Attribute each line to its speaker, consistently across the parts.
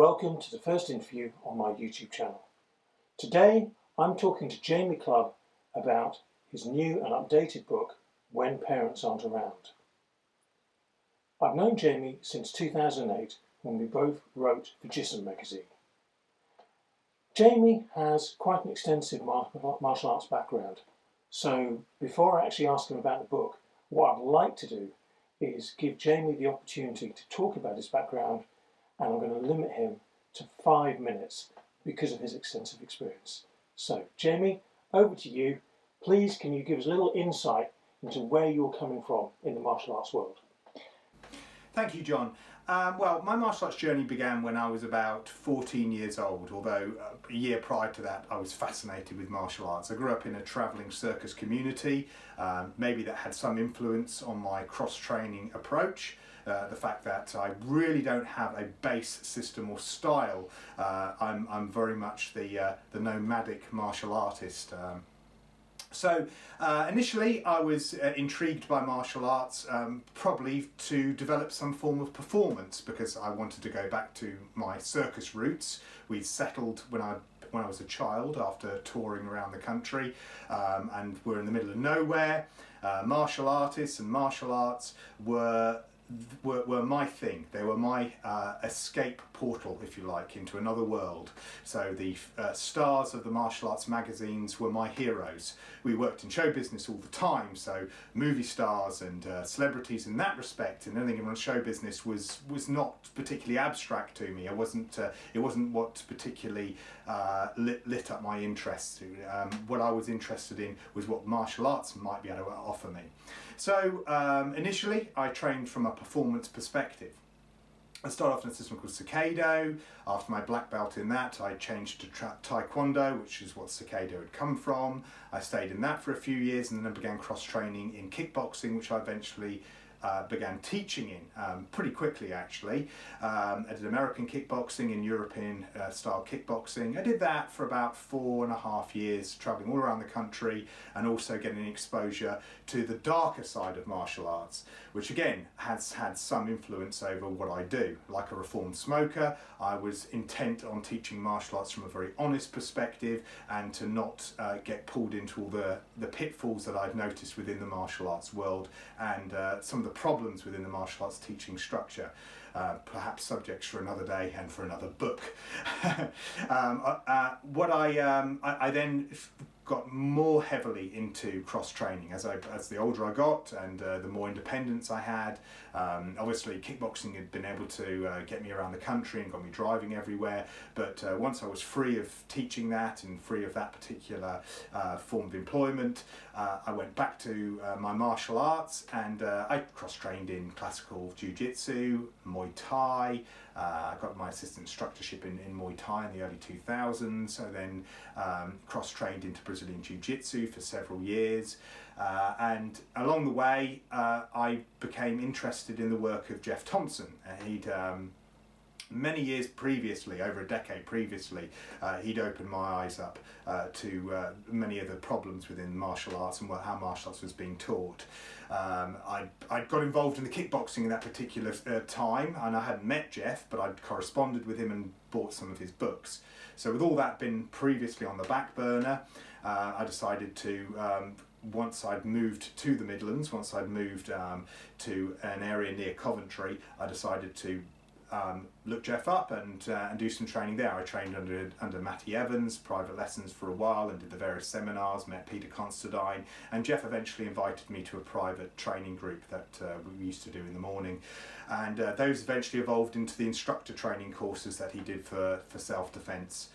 Speaker 1: welcome to the first interview on my YouTube channel. Today I'm talking to Jamie Clubb about his new and updated book, When Parents Aren't Around. I've known Jamie since 2008 when we both wrote for GISM magazine. Jamie has quite an extensive martial arts background, so before I actually ask him about the book, what I'd like to do is give Jamie the opportunity to talk about his background, and I'm going to limit him to 5 minutes because of his extensive experience. So, Jamie, over to you. Please, can you give us a little insight into where you're coming from in the martial arts world?
Speaker 2: Thank you, John. Well, my martial arts journey began when I was about 14 years old, although a year prior to that I was fascinated with martial arts. I grew up in a travelling circus community. Maybe that had some influence on my cross-training approach. The fact that I really don't have a base system or style. I'm very much the nomadic martial artist. So initially I was intrigued by martial arts, probably to develop some form of performance, because I wanted to go back to my circus roots. We'd settled when I was a child after touring around the country, and we're in the middle of nowhere. Martial artists and martial arts were my thing. They were my escape portal, if you like, into another world. So the stars of the martial arts magazines were my heroes. We worked in show business all the time, so movie stars and celebrities in that respect, and anything in show business was not particularly abstract to me. It wasn't what particularly lit up my interests. What I was interested in was what martial arts might be able to offer me. So initially I trained from a performance perspective. I started off in a system called Cicado. After my black belt in that, I changed to Taekwondo, which is what Cicado had come from. I stayed in that for a few years, and then I began cross-training in kickboxing, which I eventually began teaching in pretty quickly, actually. I did American kickboxing and European style kickboxing. I did that for about 4.5 years, travelling all around the country and also getting exposure to the darker side of martial arts, which again has had some influence over what I do. Like a reformed smoker, I was intent on teaching martial arts from a very honest perspective, and to not get pulled into all the pitfalls that I've noticed within the martial arts world, and some of the problems within the martial arts teaching structure. Perhaps subjects for another day and for another book. I then got more heavily into cross-training as the older I got, and the more independence I had. Obviously kickboxing had been able to get me around the country and got me driving everywhere, but once I was free of teaching that and free of that particular form of employment, I went back to my martial arts, and I cross-trained in classical jiu-jitsu, Muay Thai. I got my assistant instructorship in Muay Thai in the early 2000s. I then cross-trained into Brazilian Jiu-Jitsu for several years, and along the way I became interested in the work of Jeff Thompson. He'd many years previously, over a decade previously, he'd opened my eyes up to many of the problems within martial arts and how martial arts was being taught. I got involved in the kickboxing in that particular time, and I hadn't met Jeff, but I'd corresponded with him and bought some of his books. So with all that been previously on the back burner, I decided to, once I'd moved to the Midlands, once I'd moved to an area near Coventry, I decided to look Jeff up and do some training there. I trained under Matty Evans, private lessons for a while, and did the various seminars, met Peter Constantine, and Jeff eventually invited me to a private training group that we used to do in the morning, and those eventually evolved into the instructor training courses that he did for self-defence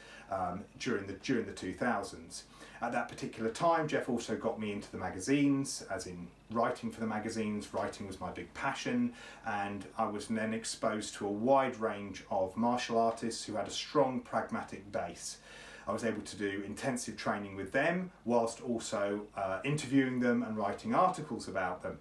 Speaker 2: during the 2000s. At that particular time, Jeff also got me into the magazines, as in writing for the magazines. Writing was my big passion, and I was then exposed to a wide range of martial artists who had a strong pragmatic base. I was able to do intensive training with them, whilst also interviewing them and writing articles about them.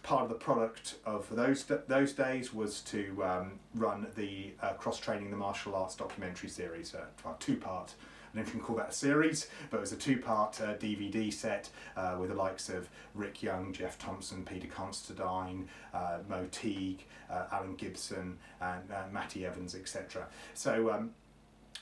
Speaker 2: Part of the product of those days was to run the Cross Training the Martial Arts documentary series, a two-part know if you can call that a series, but it was a two-part DVD set with the likes of Rick Young, Jeff Thompson, Peter Constantine, Mo Teague, Alan Gibson, and Matty Evans, etc. So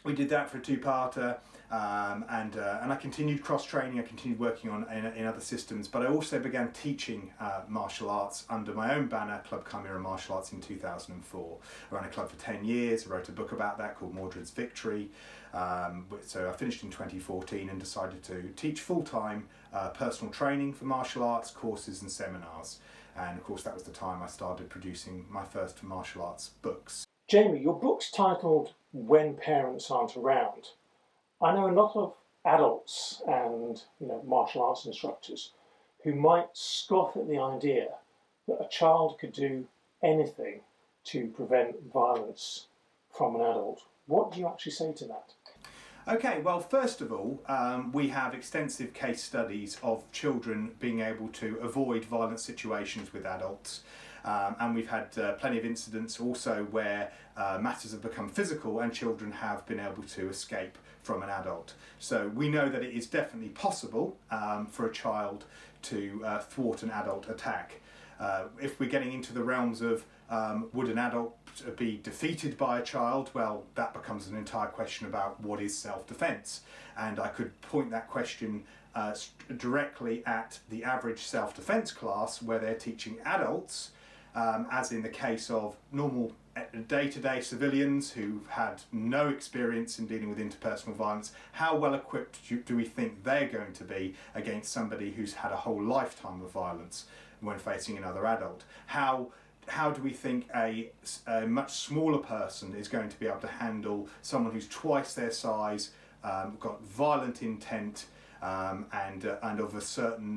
Speaker 2: we did that for a two-parter, and I continued cross-training. I continued working on in other systems, but I also began teaching martial arts under my own banner, Clubb Chimera Martial Arts, in 2004. I ran a club for 10 years. I wrote a book about that called Mordred's Victory. So I finished in 2014 and decided to teach full-time personal training for martial arts, courses and seminars. And of course that was the time I started producing my first martial arts books.
Speaker 1: Jamie, your book's titled When Parents Aren't Around. I know a lot of adults and martial arts instructors who might scoff at the idea that a child could do anything to prevent violence from an adult. What do you actually say to that?
Speaker 2: Okay, well, first of all, we have extensive case studies of children being able to avoid violent situations with adults. And we've had plenty of incidents also where matters have become physical and children have been able to escape from an adult. So we know that it is definitely possible for a child to thwart an adult attack. If we're getting into the realms of would an adult be defeated by a child, well, that becomes an entire question about what is self-defense. And I could point that question directly at the average self-defense class where they're teaching adults, as in the case of normal day-to-day civilians who've had no experience in dealing with interpersonal violence. How well equipped do we think they're going to be against somebody who's had a whole lifetime of violence when facing another adult? How do we think a much smaller person is going to be able to handle someone who's twice their size, got violent intent, and of a certain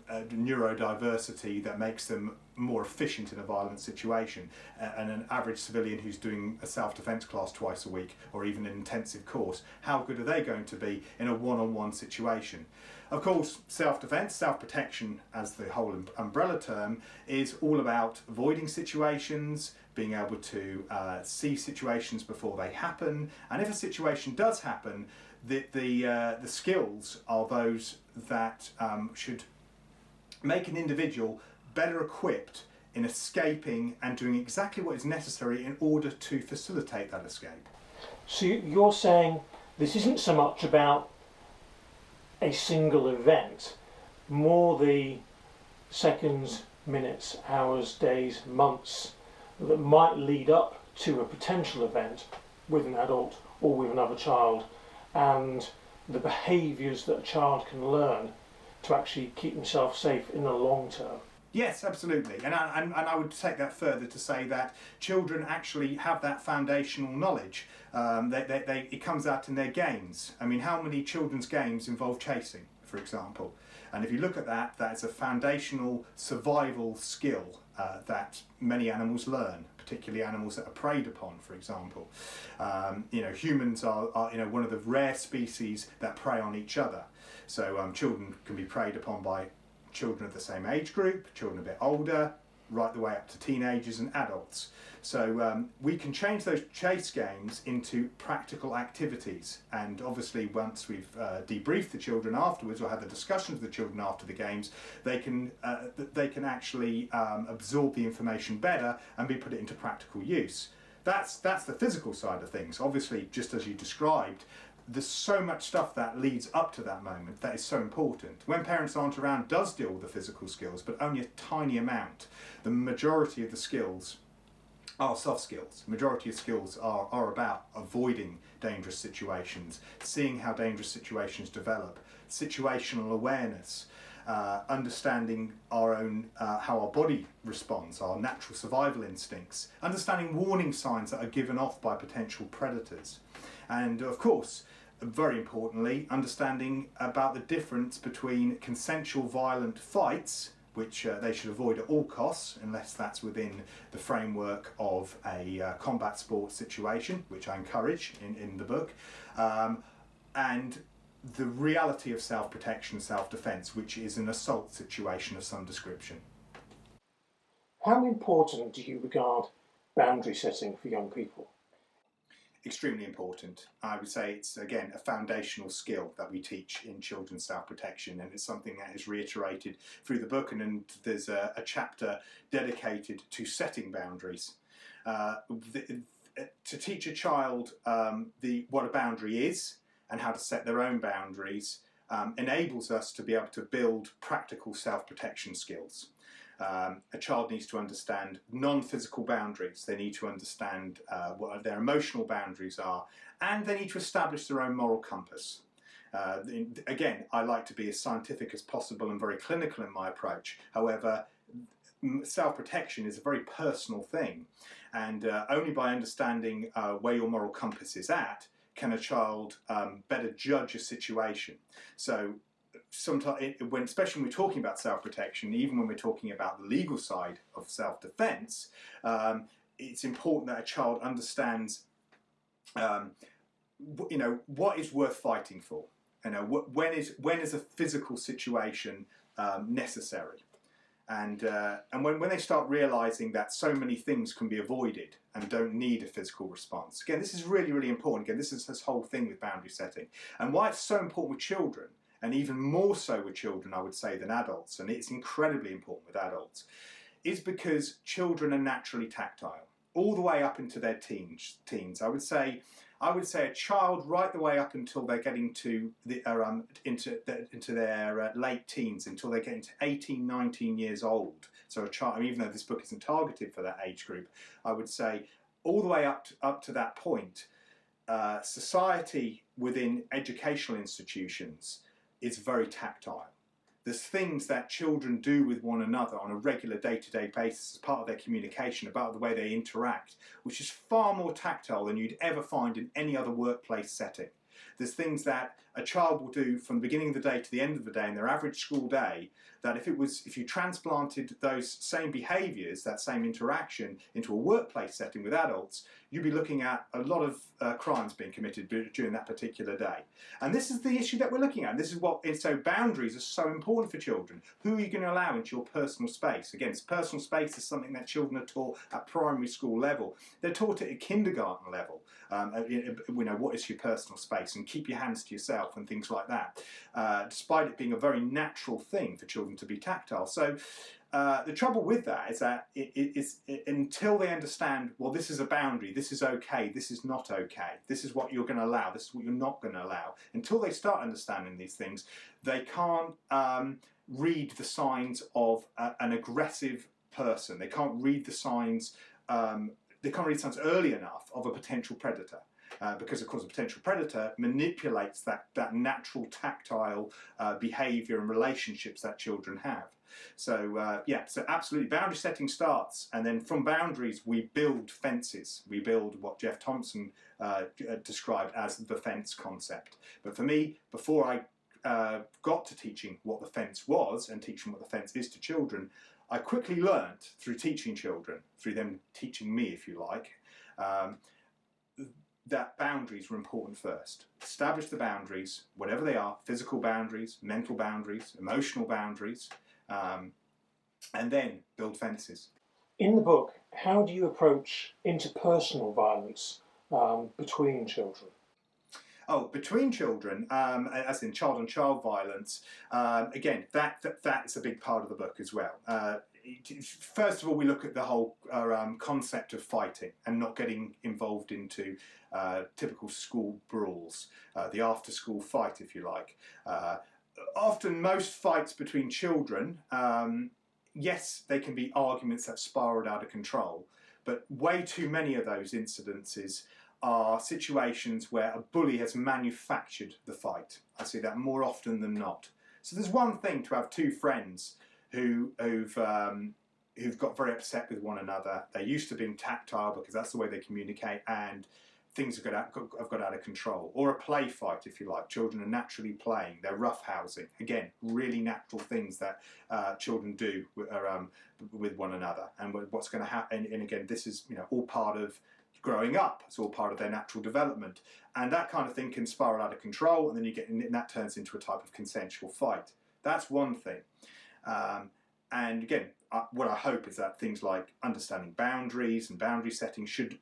Speaker 2: neurodiversity that makes them more efficient in a violent situation, and an average civilian who's doing a self-defense class twice a week or even an intensive course, how good are they going to be in a one-on-one situation? Of course, self-defense, self-protection as the whole umbrella term, is all about avoiding situations, being able to see situations before they happen, and if a situation does happen, the skills are those that should make an individual better equipped in escaping and doing exactly what is necessary in order to facilitate that escape.
Speaker 1: So you're saying this isn't so much about a single event, more the seconds, minutes, hours, days, months that might lead up to a potential event with an adult or with another child, and the behaviours that a child can learn to actually keep himself safe in the long term.
Speaker 2: Yes, absolutely, and I would take that further to say that children actually have that foundational knowledge. It comes out in their games. I mean, how many children's games involve chasing, for example? And if you look at that, that's a foundational survival skill that many animals learn, particularly animals that are preyed upon, for example. Humans are one of the rare species that prey on each other. So children can be preyed upon by children of the same age group, children a bit older, right the way up to teenagers and adults. So we can change those chase games into practical activities, and obviously once we've debriefed the children afterwards or had the discussions with the children after the games, they can actually absorb the information better and be put it into practical use. That's the physical side of things. Obviously, just as you described, there's so much stuff that leads up to that moment that is so important. When parents aren't around, does deal with the physical skills, but only a tiny amount. The majority of the skills are soft skills. The majority of skills are about avoiding dangerous situations, seeing how dangerous situations develop, situational awareness, understanding our own, how our body responds, our natural survival instincts, understanding warning signs that are given off by potential predators. And of course, very importantly, understanding about the difference between consensual violent fights, which they should avoid at all costs, unless that's within the framework of a combat sports situation, which I encourage in the book, and the reality of self-protection, self-defense, which is an assault situation of some description.
Speaker 1: How important do you regard boundary setting for young people?
Speaker 2: extremely important. I would say it's, again, a foundational skill that we teach in children's self-protection, and it's something that is reiterated through the book, and there's a chapter dedicated to setting boundaries. To teach a child what a boundary is and how to set their own boundaries enables us to be able to build practical self-protection skills. A child needs to understand non-physical boundaries. They need to understand what their emotional boundaries are, and they need to establish their own moral compass. Again, I like to be as scientific as possible and very clinical in my approach. However, self-protection is a very personal thing, and only by understanding where your moral compass is at can a child better judge a situation. So sometimes, especially when we're talking about self-protection, even when we're talking about the legal side of self-defense, it's important that a child understands, what is worth fighting for. When is a physical situation necessary, and when they start realising that so many things can be avoided and don't need a physical response. Again, this is really, really important. Again, this is this whole thing with boundary setting, and why it's so important with children. And even more so with children, I would say, than adults, and it's incredibly important with adults, is because children are naturally tactile, all the way up into their teens. I would say a child right the way up until they're getting to into their late teens, until they get into 18, 19 years old. So a child, even though this book isn't targeted for that age group, I would say all the way up to that point, society within educational institutions is very tactile. There's things that children do with one another on a regular day-to-day basis as part of their communication, about the way they interact, which is far more tactile than you'd ever find in any other workplace setting. There's things that a child will do from the beginning of the day to the end of the day in their average school day, that if you transplanted those same behaviours, that same interaction, into a workplace setting with adults, you'd be looking at a lot of crimes being committed during that particular day. And this is the issue that we're looking at. This is so boundaries are so important for children. Who are you going to allow into your personal space? Again, personal space is something that children are taught at primary school level. They're taught it at kindergarten level. What is your personal space, and keep your hands to yourself and things like that, despite it being a very natural thing for children to be tactile. So the trouble with that is that until they understand, well, this is a boundary, this is okay, this is not okay, this is what you're going to allow, this is what you're not going to allow, until they start understanding these things, they can't read the signs of an aggressive person. They can't read the signs early enough of a potential predator. Because, of course, a potential predator manipulates that natural tactile behaviour and relationships that children have. So, so absolutely, boundary setting starts, and then from boundaries we build fences. We build what Jeff Thompson described as the fence concept. But for me, before I got to teaching what the fence was and teaching what the fence is to children, I quickly learnt through teaching children, through them teaching me, if you like, that boundaries were important first. Establish the boundaries, whatever they are, physical boundaries, mental boundaries, emotional boundaries, and then build fences.
Speaker 1: In the book, how do you approach interpersonal violence between children?
Speaker 2: Oh, between children, as in child-on-child violence, again, that's a big part of the book as well. First of all, we look at the whole concept of fighting and not getting involved into typical school brawls, the after-school fight, if you like. Often, most fights between children, yes, they can be arguments that spiraled out of control, but way too many of those incidences are situations where a bully has manufactured the fight. I see that more often than not. So there's one thing to have two friends who've got very upset with one another. They're used to being tactile because that's the way they communicate, and things have got out of control. Or a play fight, if you like. Children are naturally playing. They're roughhousing. Again, really natural things that children do with one another. And what's going to happen? And again, this is all part of growing up. It's all part of their natural development, and that kind of thing can spiral out of control, and then that turns into a type of consensual fight. That's one thing. And again, what I hope is that things like understanding boundaries and boundary setting should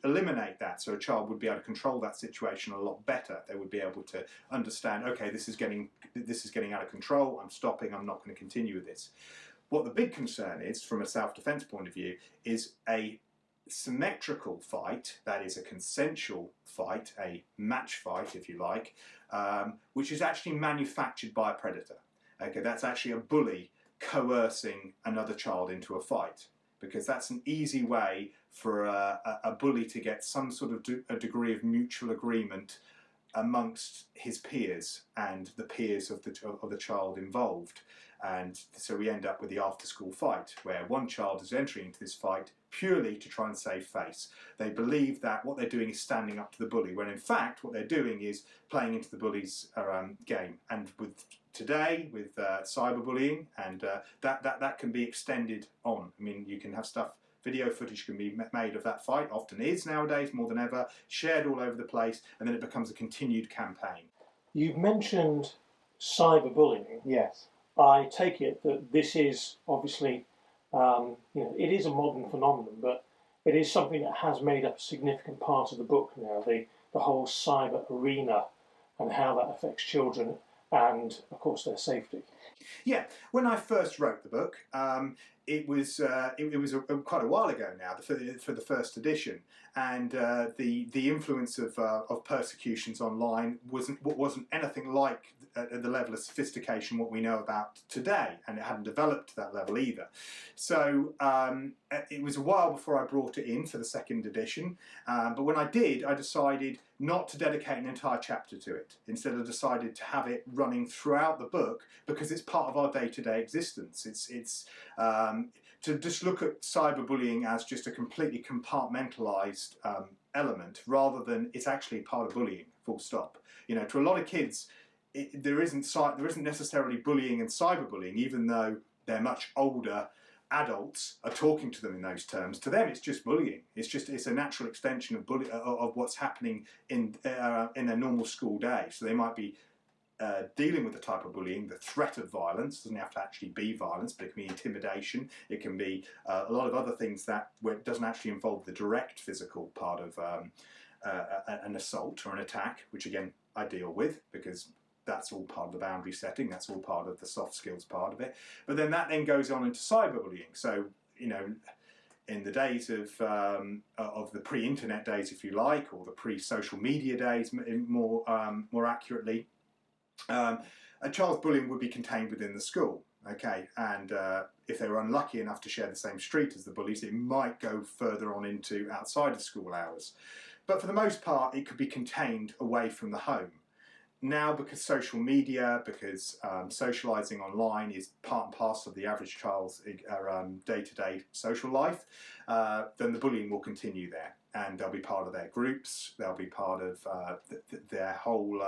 Speaker 2: eliminate that, so a child would be able to control that situation a lot better. They would be able to understand, okay, this is getting out of control, I'm stopping, I'm not going to continue with this. What the big concern is, from a self-defense point of view, is a symmetrical fight, that is a consensual fight, a match fight if you like, which is actually manufactured by a predator. Okay, that's actually a bully coercing another child into a fight, because that's an easy way for a bully to get some sort of a degree of mutual agreement amongst his peers and the peers of the child involved. And so we end up with the after-school fight, where one child is entering into this fight purely to try and save face. They believe that what they're doing is standing up to the bully, when in fact what they're doing is playing into the bully's game. And with today, with cyberbullying, and that can be extended on. I mean, you can have video footage can be made of that fight, often is nowadays more than ever, shared all over the place, and then it becomes a continued campaign.
Speaker 1: You've mentioned cyberbullying.
Speaker 2: Yes.
Speaker 1: I take it that this is obviously, it is a modern phenomenon, but it is something that has made up a significant part of the book now, the whole cyber arena and how that affects children and, of course, their safety.
Speaker 2: Yeah, when I first wrote the book, it was quite a while ago now for the first edition, and the influence of persecutions online wasn't anything like at the level of sophistication what we know about today, and it hadn't developed to that level either. So it was a while before I brought it in for the second edition, but when I did, I decided not to dedicate an entire chapter to it. Instead, I decided to have it running throughout the book, because it's part of our day-to-day existence. It's to just look at cyberbullying as just a completely compartmentalised element, rather than it's actually part of bullying, full stop. You know, to a lot of kids, there isn't necessarily bullying and cyberbullying, even though they're much older. Adults are talking to them in those terms. To them, it's just bullying. It's a natural extension of what's happening in their normal school day. So they might be dealing with the type of bullying, the threat of violence. It doesn't have to actually be violence, but it can be intimidation. It can be a lot of other things where it doesn't actually involve the direct physical part of an assault or an attack, which again I deal with, because that's all part of the boundary setting, that's all part of the soft skills part of it. But then that goes on into cyberbullying. So, you know, in the days of the pre-internet days, if you like, or the pre-social media days, more accurately, a child's bullying would be contained within the school. Okay, and if they were unlucky enough to share the same street as the bullies, it might go further on into outside of school hours. But for the most part, it could be contained away from the home. Now, because social media, because socialising online is part and parcel of the average child's day-to-day social life, then the bullying will continue there, and they'll be part of their groups, they'll be part of their whole...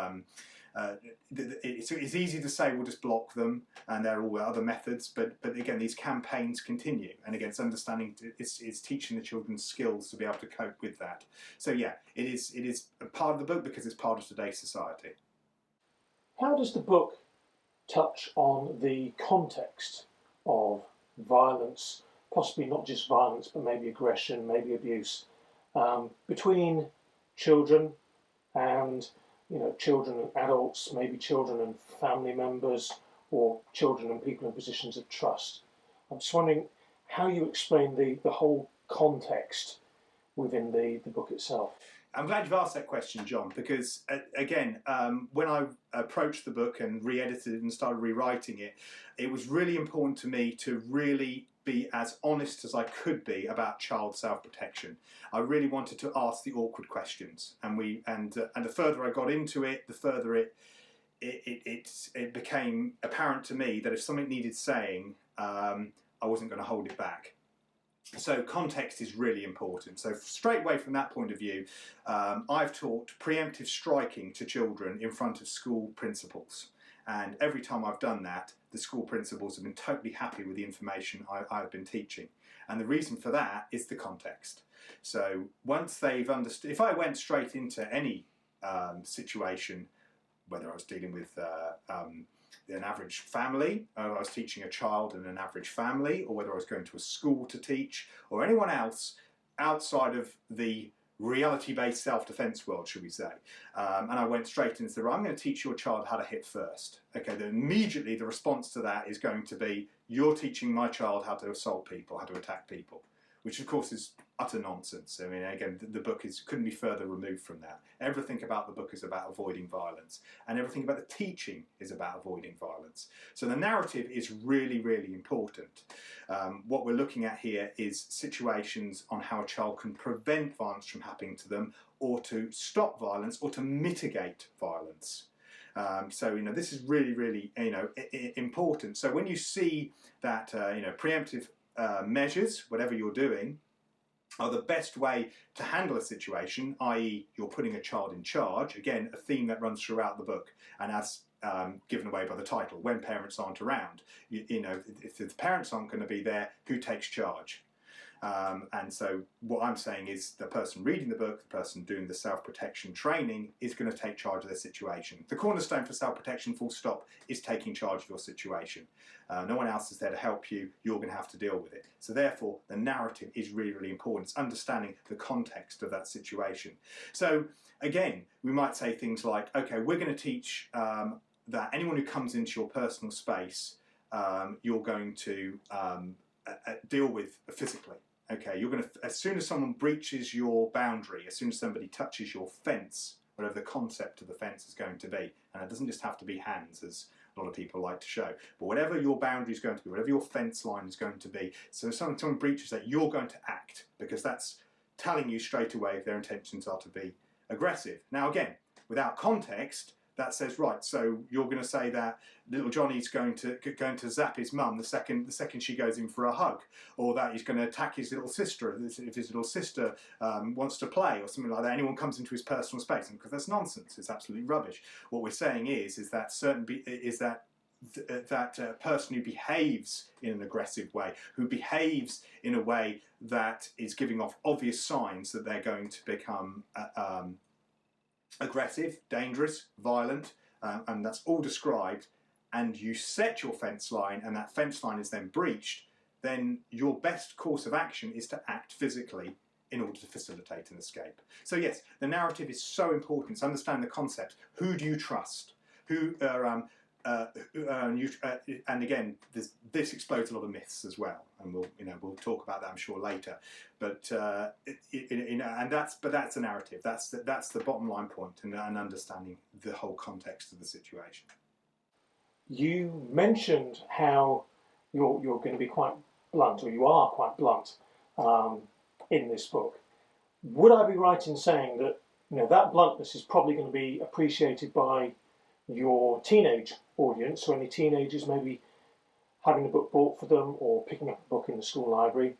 Speaker 2: it's easy to say we'll just block them, and there are all other methods, but again, these campaigns continue, and again, it's understanding, it's teaching the children skills to be able to cope with that. So yeah, it is a part of the book because it's part of today's society.
Speaker 1: How does the book touch on the context of violence, possibly not just violence, but maybe aggression, maybe abuse, between children and, children and adults, maybe children and family members, or children and people in positions of trust? I'm just wondering how you explain the whole context within the book itself.
Speaker 2: I'm glad you've asked that question, John, because again, when I approached the book and re-edited it and started rewriting it, it was really important to me to really be as honest as I could be about child self-protection. I really wanted to ask the awkward questions, and the further I got into it, the further it became apparent to me that if something needed saying, I wasn't going to hold it back. So context is really important. So straight away from that point of view, I've taught preemptive striking to children in front of school principals. And every time I've done that, the school principals have been totally happy with the information I've been teaching. And the reason for that is the context. So once they've understood, if I went straight into any situation, whether I was dealing with an average family, I was teaching a child in an average family, or whether I was going to a school to teach, or anyone else outside of the reality-based self-defense world, should we say. And I went straight into I'm going to teach your child how to hit first. Okay, then immediately the response to that is going to be, you're teaching my child how to assault people, how to attack people, which of course is utter nonsense. I mean, again, the book couldn't be further removed from that. Everything about the book is about avoiding violence, and everything about the teaching is about avoiding violence. So the narrative is really, really important. What we're looking at here is situations on how a child can prevent violence from happening to them, or to stop violence, or to mitigate violence. So, this is really, really, important. So when you see that, preemptive measures, whatever you're doing, are the best way to handle a situation, i.e. you're putting a child in charge. Again, a theme that runs throughout the book, and as given away by the title, when parents aren't around. If the parents aren't going to be there, who takes charge? And so what I'm saying is the person reading the book, the person doing the self-protection training, is going to take charge of their situation. The cornerstone for self-protection, full stop, is taking charge of your situation. No one else is there to help you. You're going to have to deal with it. So therefore, the narrative is really, really important. It's understanding the context of that situation. So again, we might say things like, okay, we're going to teach that anyone who comes into your personal space, you're going to deal with physically. Okay, you're going to, as soon as someone breaches your boundary, as soon as somebody touches your fence, whatever the concept of the fence is going to be, and it doesn't just have to be hands, as a lot of people like to show, but whatever your boundary is going to be, whatever your fence line is going to be, so if someone breaches that, you're going to act, because that's telling you straight away if their intentions are to be aggressive. Now again, without context, that says, right, so you're going to say that little Johnny's going to zap his mum the second she goes in for a hug, or that he's going to attack his little sister if his little sister wants to play, or something like that. Anyone comes into his personal space, because that's nonsense. It's absolutely rubbish. What we're saying is that that person who behaves in an aggressive way, who behaves in a way that is giving off obvious signs that they're going to become aggressive, dangerous, violent, and that's all described, and you set your fence line and that fence line is then breached, then your best course of action is to act physically in order to facilitate an escape. So yes, the narrative is so important to understand the concept. Who do you trust? And again, this explodes a lot of myths as well, and we'll talk about that, I'm sure, later. But that's the narrative. That's the bottom line point, and understanding the whole context of the situation.
Speaker 1: You mentioned how you're going to be quite blunt, or you are quite blunt in this book. Would I be right in saying that that bluntness is probably going to be appreciated by your teenage audience, or any teenagers maybe having a book bought for them or picking up a book in the school library?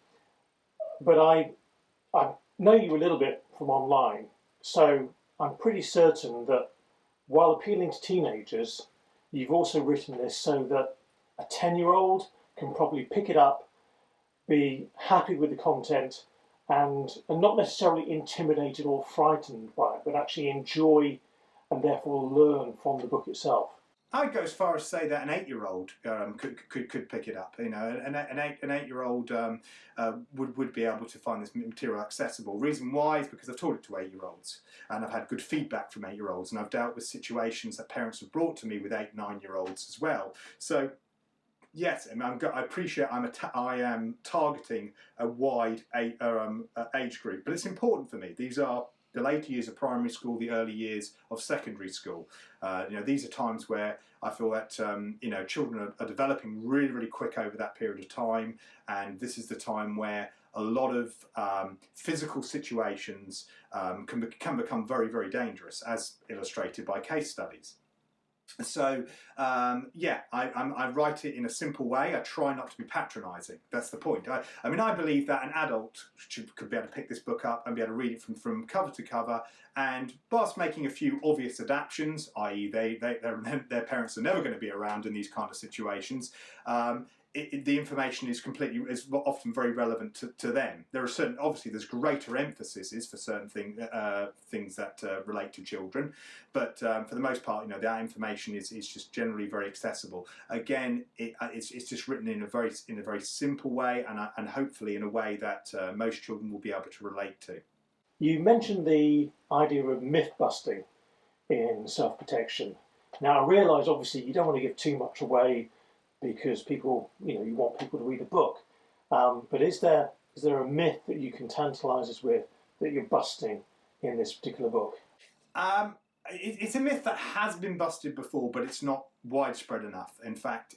Speaker 1: But I know you a little bit from online, so I'm pretty certain that while appealing to teenagers, you've also written this so that a 10-year-old can probably pick it up, be happy with the content, and not necessarily intimidated or frightened by it, but actually enjoy and therefore learn from the book itself.
Speaker 2: I'd go as far as to say that an 8-year-old could pick it up. An 8-year-old would be able to find this material accessible. Reason why is because I've taught it to 8-year-olds, and I've had good feedback from 8-year-olds, and I've dealt with situations that parents have brought to me with 8, 9-year-olds as well. So yes, I appreciate I am targeting a wide age group, but it's important for me. These are the later years of primary school, the early years of secondary school. These are times where I feel that children are developing really, really quick over that period of time, and this is the time where a lot of physical situations can become very, very dangerous, as illustrated by case studies. So I write it in a simple way. I try not to be patronising. That's the point. I believe that an adult could be able to pick this book up and be able to read it from cover to cover, and whilst making a few obvious adaptations, i.e. their parents are never going to be around in these kind of situations, the information is often very relevant to them. There are obviously there's greater emphases for certain things that relate to children, but for the most part, that information is just generally very accessible. Again, it's just written in a very simple way, and hopefully in a way that most children will be able to relate to.
Speaker 1: You mentioned the idea of myth busting in self-protection. Now, I realise obviously you don't want to give too much away, because people, you want people to read the book. But is there a myth that you can tantalise us with that you're busting in this particular book?
Speaker 2: It's a myth that has been busted before, but it's not widespread enough. In fact,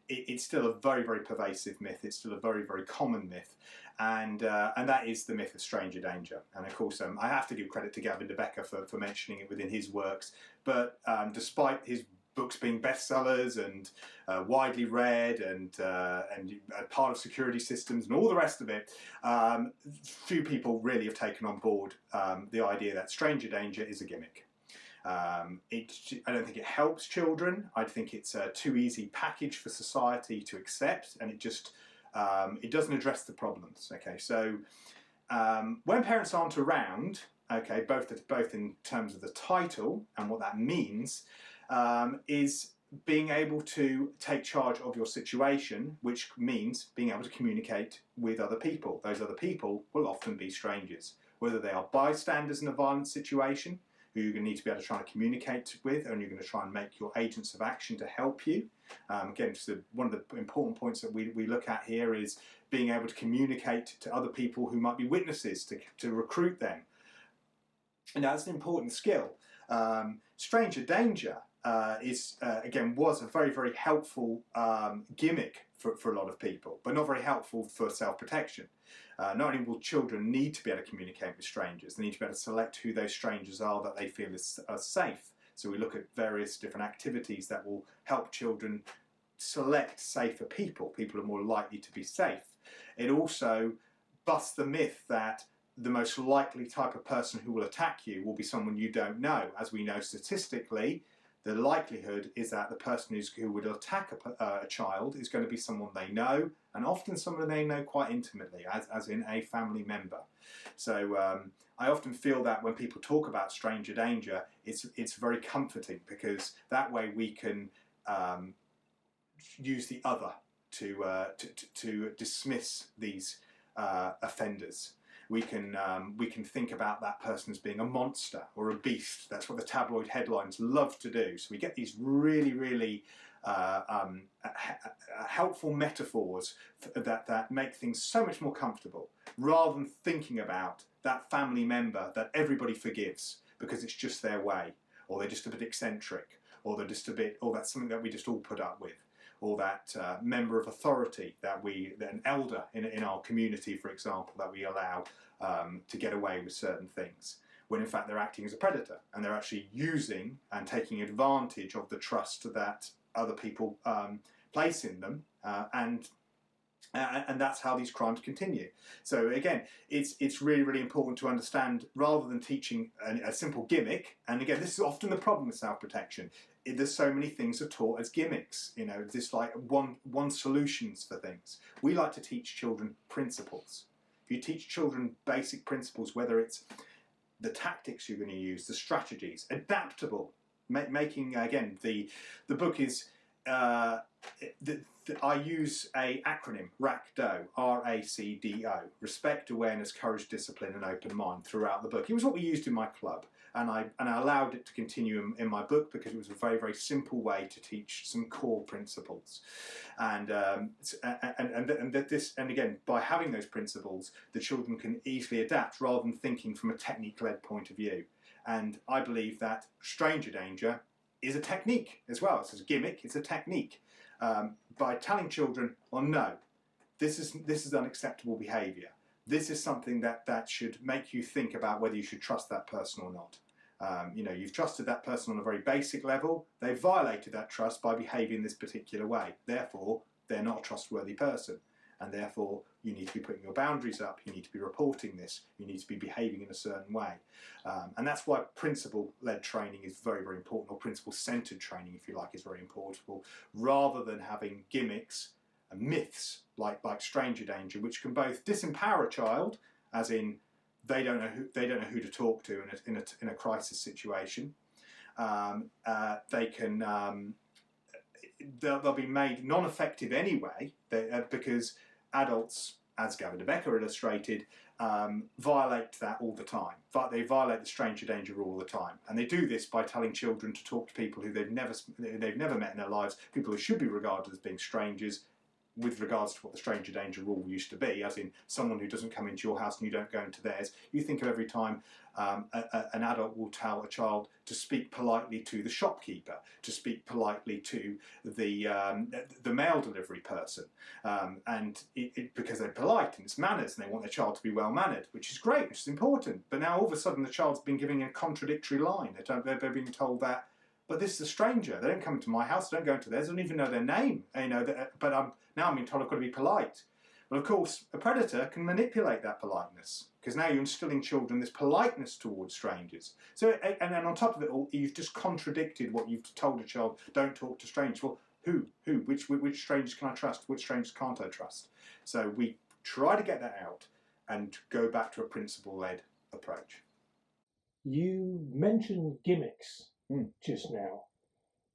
Speaker 2: it's still a very, very pervasive myth. It's still a very, very common myth, and that is the myth of stranger danger. And of course, I have to give credit to Gavin de Becker for mentioning it within his works. But despite his books being bestsellers and widely read and part of security systems and all the rest of it, few people really have taken on board the idea that stranger danger is a gimmick. I don't think it helps children. I think it's a too easy package for society to accept, and it doesn't address the problems. Okay, so when parents aren't around, okay, both in terms of the title and what that means, is being able to take charge of your situation, which means being able to communicate with other people. Those other people will often be strangers, whether they are bystanders in a violent situation, who you're going to need to be able to try and communicate with, and you're going to try and make your agents of action to help you. Again, just one of the important points that we look at here is being able to communicate to other people who might be witnesses, to recruit them. And that's an important skill. Stranger danger was a very, very helpful gimmick for a lot of people, but not very helpful for self-protection. Not only will children need to be able to communicate with strangers, they need to be able to select who those strangers are that they feel are safe. So we look at various different activities that will help children select safer people who are more likely to be safe. It also busts the myth that the most likely type of person who will attack you will be someone you don't know. As we know statistically, the likelihood is that the person who would attack a child is going to be someone they know, and often someone they know quite intimately, as in a family member. So I often feel that when people talk about stranger danger, it's very comforting, because that way we can use the other to dismiss these offenders. We can think about that person as being a monster or a beast. That's what the tabloid headlines love to do. So we get these really, really helpful metaphors that make things so much more comfortable, rather than thinking about that family member that everybody forgives because it's just their way, or they're just a bit eccentric, or they're just a bit, or that's something that we just all put up with. Or that member of authority an elder in our community, for example, that we allow to get away with certain things, when in fact they're acting as a predator, and they're actually using and taking advantage of the trust that other people place in them, and that's how these crimes continue. So again, it's really, really important to understand, rather than teaching a simple gimmick. And again, this is often the problem with self-protection. There's so many things are taught as gimmicks, just like one solutions for things. We like to teach children principles. If you teach children basic principles, whether it's the tactics you're going to use, the strategies, adaptable, making, again, the book is, I use a acronym, RACDO, RACDO, respect, awareness, courage, discipline and open mind, throughout the book. It was what we used in my club, and I allowed it to continue in my book, because it was a very, very simple way to teach some core principles. And again, by having those principles, the children can easily adapt, rather than thinking from a technique-led point of view. And I believe that stranger danger is a technique as well. It's a gimmick, it's a technique. By telling children, well, no, this is unacceptable behaviour. This is something that should make you think about whether you should trust that person or not. You've trusted that person on a very basic level. They've violated that trust by behaving this particular way. Therefore, they're not a trustworthy person. And therefore, you need to be putting your boundaries up. You need to be reporting this. You need to be behaving in a certain way. And that's why principle-led training is very, very important, or principle-centred training, if you like, is very important, rather than having gimmicks myths like stranger danger, which can both disempower a child, as in they don't know who to talk to in a crisis situation. They can they'll be made non-effective anyway because adults, as Gavin de Becker illustrated, violate that all the time. But they violate the stranger danger rule all the time, and they do this by telling children to talk to people who they've never met in their lives, people who should be regarded as being strangers, with regards to what the stranger danger rule used to be, as in someone who doesn't come into your house and you don't go into theirs. You think of every time an adult will tell a child to speak politely to the shopkeeper, to speak politely to the mail delivery person, and because they're polite and it's manners and they want their child to be well mannered, which is great, which is important. But now all of a sudden the child's been given a contradictory line. They're being told that, but this is a stranger. They don't come into my house. They don't go into theirs. I don't even know their name. But now I'm being told I've got to be polite. Well, of course, a predator can manipulate that politeness, because now you're instilling children this politeness towards strangers. So, and then on top of it all, you've just contradicted what you've told a child: don't talk to strangers. Well, which strangers can I trust? Which strangers can't I trust? So we try to get that out and go back to a principle-led approach.
Speaker 1: You mentioned gimmicks just now.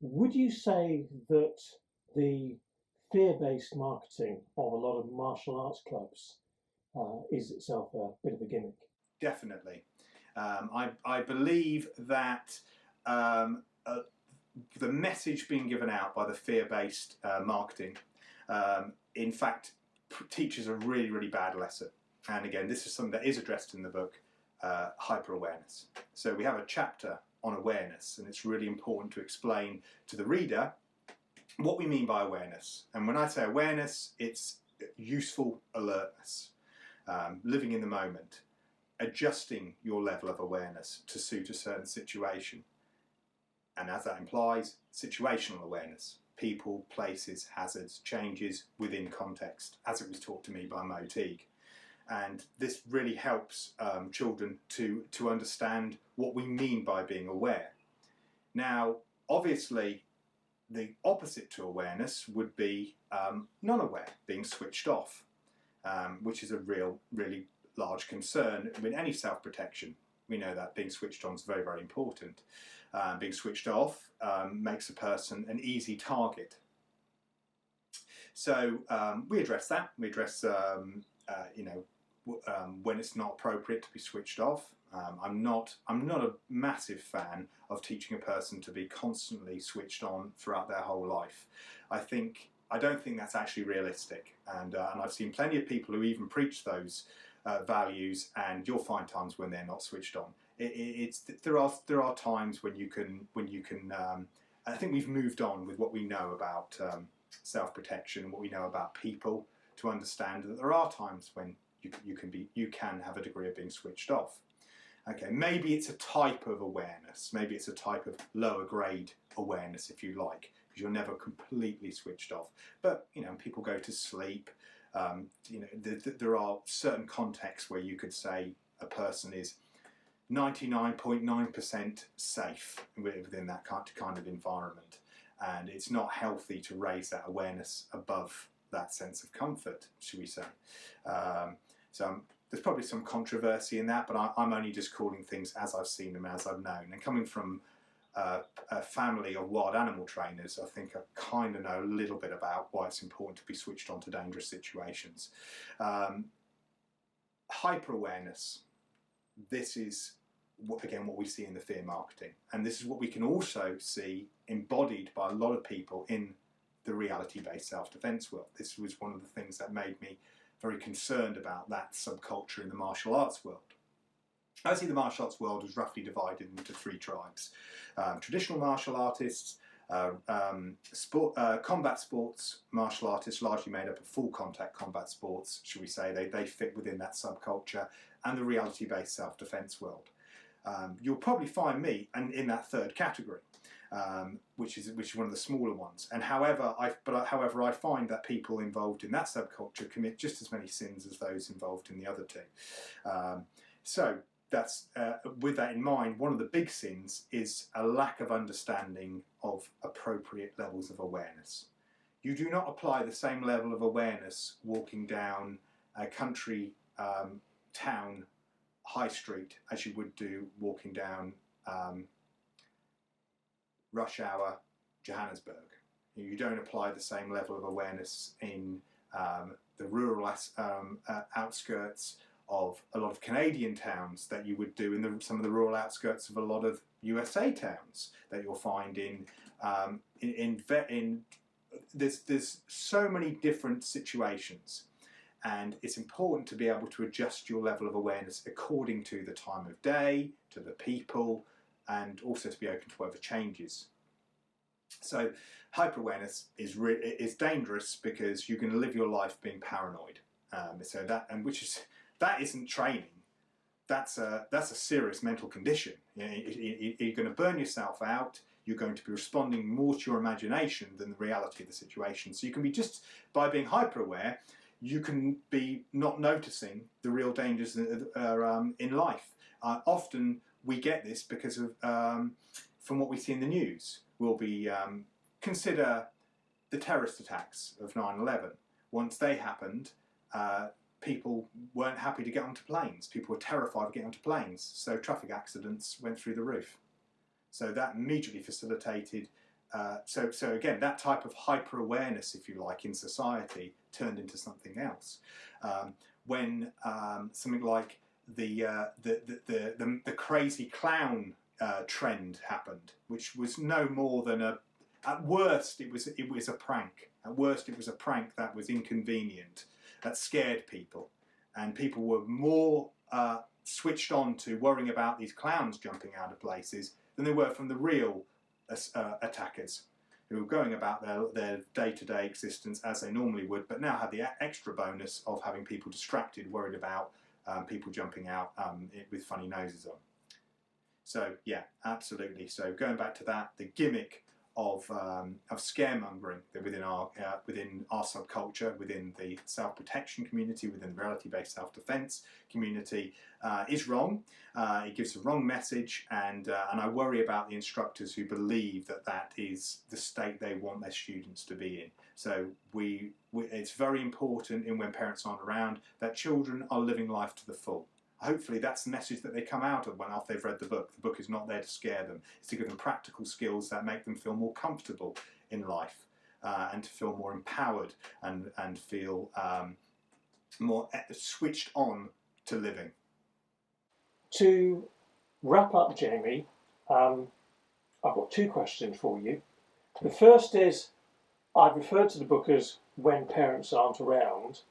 Speaker 1: Would you say that the fear-based marketing of a lot of martial arts clubs is itself a bit of a gimmick?
Speaker 2: Definitely. I believe that the message being given out by the fear-based marketing, in fact, teaches a really, really bad lesson. And again, this is something that is addressed in the book, hyper-awareness. So we have a chapter on awareness, and it's really important to explain to the reader what we mean by awareness. And when I say awareness, it's useful alertness, living in the moment, adjusting your level of awareness to suit a certain situation. And as that implies, situational awareness, people, places, hazards, changes within context, as it was taught to me by Mo Teague. And this really helps children to understand what we mean by being aware. Now, obviously, the opposite to awareness would be non-aware, being switched off, which is a really large concern with any self-protection. We know that being switched on is very, very important. Being switched off makes a person an easy target. So we address that. We address, when it's not appropriate to be switched off. I'm not a massive fan of teaching a person to be constantly switched on throughout their whole life. I don't think that's actually realistic, and I've seen plenty of people who even preach those values, and you'll find times when they're not switched on. There are times when you can. I think we've moved on with what we know about self-protection, what we know about people, to understand that there are times when you can have a degree of being switched off. Okay, maybe it's a type of awareness, maybe it's a type of lower grade awareness, if you like, because you're never completely switched off. But people go to sleep. There are certain contexts where you could say a person is 99.9% safe within that kind of environment, and it's not healthy to raise that awareness above that sense of comfort, should we say. So there's probably some controversy in that, but I'm only just calling things as I've seen them, as I've known. And coming from a family of wild animal trainers, I think I kind of know a little bit about why it's important to be switched on to dangerous situations. Hyper-awareness. This is, what we see in the fear marketing. And this is what we can also see embodied by a lot of people in the reality-based self-defense world. This was one of the things that made me very concerned about that subculture in the martial arts world. I see the martial arts world as roughly divided into three tribes. Traditional martial artists, combat sports martial artists, largely made up of full contact combat sports, shall we say. They fit within that subculture, and the reality-based self-defense world. You'll probably find me in that third category, which is one of the smaller ones. And however, I find that people involved in that subculture commit just as many sins as those involved in the other two. So that's with that in mind, one of the big sins is a lack of understanding of appropriate levels of awareness. you do not apply the same level of awareness walking down a country town high street as you would do walking down rush hour Johannesburg. You don't apply the same level of awareness in the rural outskirts of a lot of Canadian towns that you would do in some of the rural outskirts of a lot of USA towns that you'll find there's so many different situations, and it's important to be able to adjust your level of awareness according to the time of day, to the people, and also to be open to whatever changes. So hyper-awareness is dangerous because you're going to live your life being paranoid. That isn't training. That's a serious mental condition. You're going to burn yourself out. You're going to be responding more to your imagination than the reality of the situation. So you can be, just by being hyper-aware, you can be not noticing the real dangers in life. Often we get this because of from what we see in the news. We'll be consider the terrorist attacks of 9/11. Once they happened, people weren't happy to get onto planes. People were terrified of getting onto planes. So traffic accidents went through the roof. So that immediately facilitated. So again, that type of hyper-awareness, if you like, in society turned into something else. When something like the crazy clown trend happened, which was no more than at worst it was a prank. At worst it was a prank that was inconvenient, that scared people, and people were more switched on to worrying about these clowns jumping out of places than they were from the real attackers, who were going about their day-to-day existence as they normally would, but now had the extra bonus of having people distracted, worried about people jumping out with funny noses on. So yeah, absolutely. So going back to that, the gimmick of scaremongering within our subculture, within the self-protection community, within the reality-based self-defense community, is wrong. It gives a wrong message, and I worry about the instructors who believe that is the state they want their students to be in. So it's very important when parents aren't around that children are living life to the full. Hopefully that's the message that they come out of after they've read the book. The book is not there to scare them. It's to give them practical skills that make them feel more comfortable in life and to feel more empowered and feel more switched on to living.
Speaker 1: To wrap up, Jamie, I've got two questions for you. The first is, I've referred to the book as When Parents Aren't Around.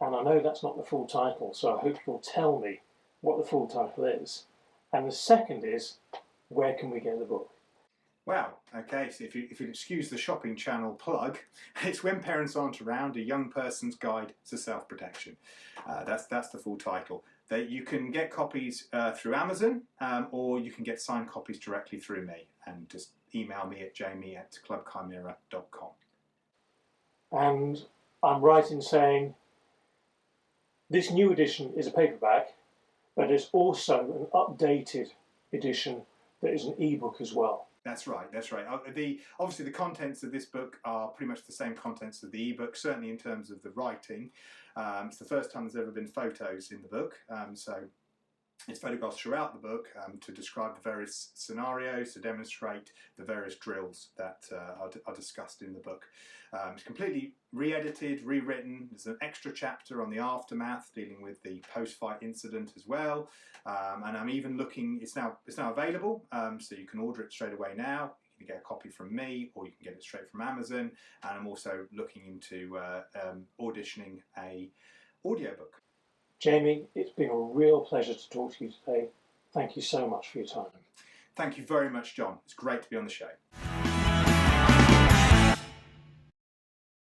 Speaker 1: And I know that's not the full title, so I hope you'll tell me what the full title is. And the second is, where can we get the book?
Speaker 2: Well, okay, so if you'd excuse the shopping channel plug, it's When Parents Aren't Around, A Young Person's Guide to Self-Protection. That's the full title. You can get copies through Amazon, or you can get signed copies directly through me, and just email me at jamie@clubbchimera.com.
Speaker 1: And I'm right in saying this new edition is a paperback, but there's also an updated edition that is an ebook as well.
Speaker 2: That's right. Obviously, the contents of this book are pretty much the same contents of the ebook, certainly in terms of the writing. It's the first time there's ever been photos in the book, so it's photographs throughout the book to describe the various scenarios, to demonstrate the various drills that are discussed in the book. It's completely re-edited, rewritten. There's an extra chapter on the aftermath dealing with the post-fight incident as well. And I'm even looking, it's now available, so you can order it straight away now. You can get a copy from me, or you can get it straight from Amazon. And I'm also looking into auditioning a audiobook.
Speaker 1: Jamie, it's been a real pleasure to talk to you today. Thank you so much for your time.
Speaker 2: Thank you very much, John. It's great to be on the show.